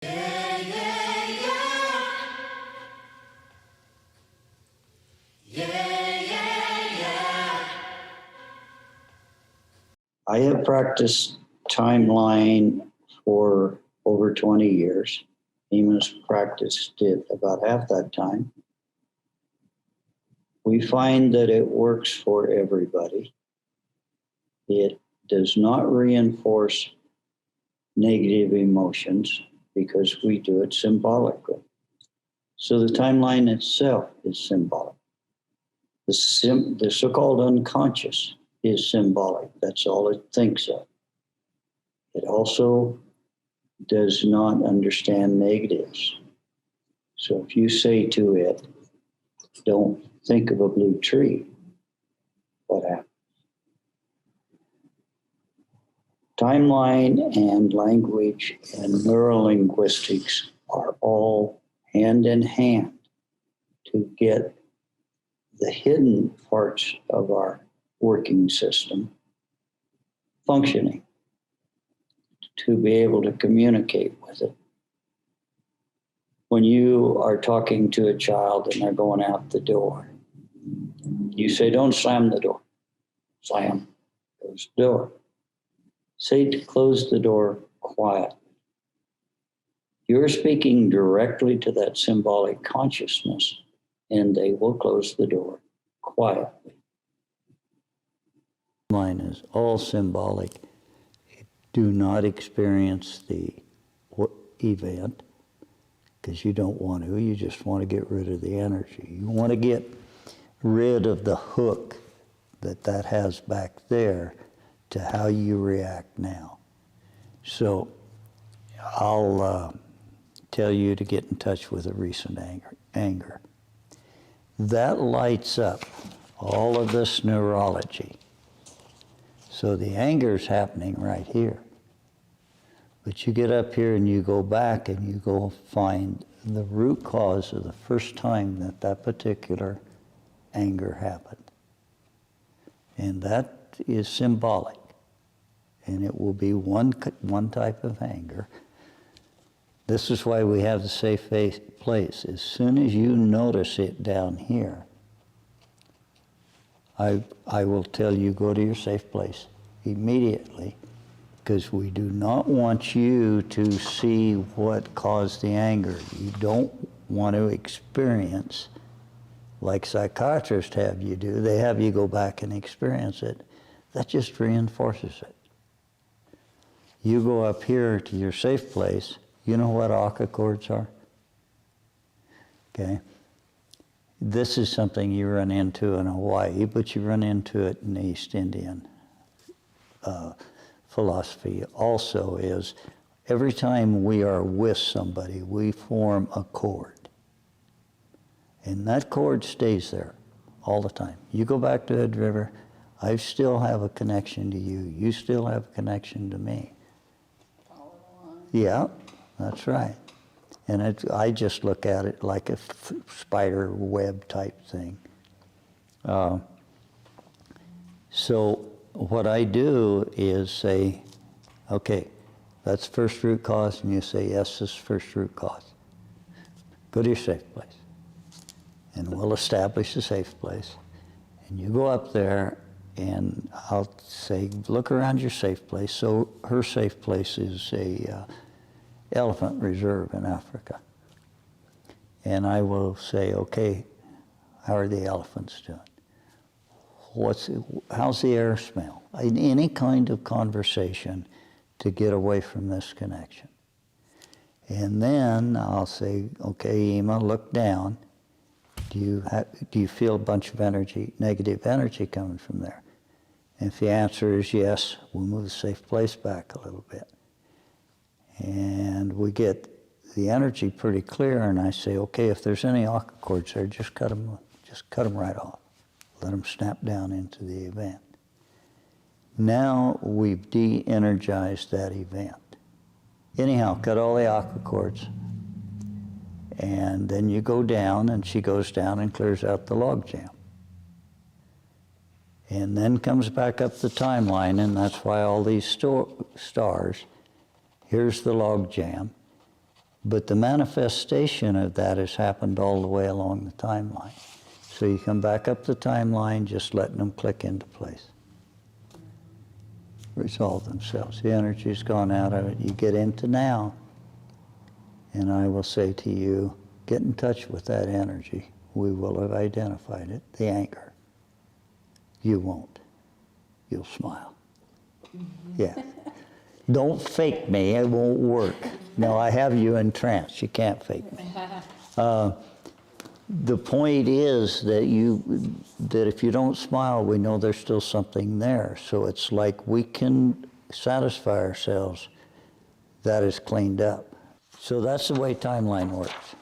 I have practiced timeline for over 20 years. Eamon's practiced it about half that time. We find that it works for everybody. It does not reinforce negative emotions because we do it symbolically. So the timeline itself is symbolic. The so-called unconscious is symbolic. That's all it thinks of. It also does not understand negatives. So if you say to it, don't think of a blue tree, what happens? Timeline and language and neurolinguistics are all hand in hand to get the hidden parts of our working system functioning, to be able to communicate with it. When you are talking to a child and they're going out the door, you say, don't slam the door. Slam, close the door. Say to close the door quietly. You're speaking directly to that symbolic consciousness, and they will close the door quietly. Mine is all symbolic. Do not experience the event because you don't want to. You just want to get rid of the energy. You want to get rid of the hook that has back there to how you react now. So I'll tell you to get in touch with a recent anger. That lights up all of this neurology. So the anger is happening right here. But you get up here and you go back and you go find the root cause of the first time that particular anger happened. And that is symbolic. And it will be one type of anger. This is why we have the safe place. As soon as you notice it down here, I will tell you, go to your safe place immediately, because we do not want you to see what caused the anger. You don't want to experience, like psychiatrists have you do, they have you go back and experience it. That just reinforces it. You go up here to your safe place, you know what Aka chords are? Okay. This is something you run into in Hawaii, but you run into it in the East Indian philosophy also. Is every time we are with somebody, we form a chord. And that chord stays there all the time. You go back to Hood River, I still have a connection to you. You still have a connection to me. Yeah, that's right. And I just look at it like a spider web type thing. So what I do is say, okay, that's first root cause, and you say, yes, this is first root cause. Go to your safe place. And we'll establish a safe place. And you go up there, and I'll say, look around your safe place. So her safe place is a elephant reserve in Africa. And I will say, okay, how are the elephants doing? How's the air smell? Any kind of conversation to get away from this connection. And then I'll say, okay, Ema, look down. Do you feel a bunch of energy, negative energy coming from there? And if the answer is yes, we'll move the safe place back a little bit. And we get the energy pretty clear, and I say, okay, if there's any Aka chords there, just cut them right off. Let them snap down into the event. Now we've de-energized that event. Anyhow, cut all the Aka chords. And then you go down, and she goes down and clears out the log jam. And then comes back up the timeline, and that's why all these stars. Here's the log jam. But the manifestation of that has happened all the way along the timeline. So you come back up the timeline, just letting them click into place. Resolve themselves. The energy's gone out of it. You get into now, and I will say to you, get in touch with that energy. We will have identified it, the anger. You won't. You'll smile. Yeah. Don't fake me, it won't work. No, I have you in trance. You can't fake me. The point is that if you don't smile, we know there's still something there. So it's like we can satisfy ourselves. That is cleaned up. So that's the way timeline works.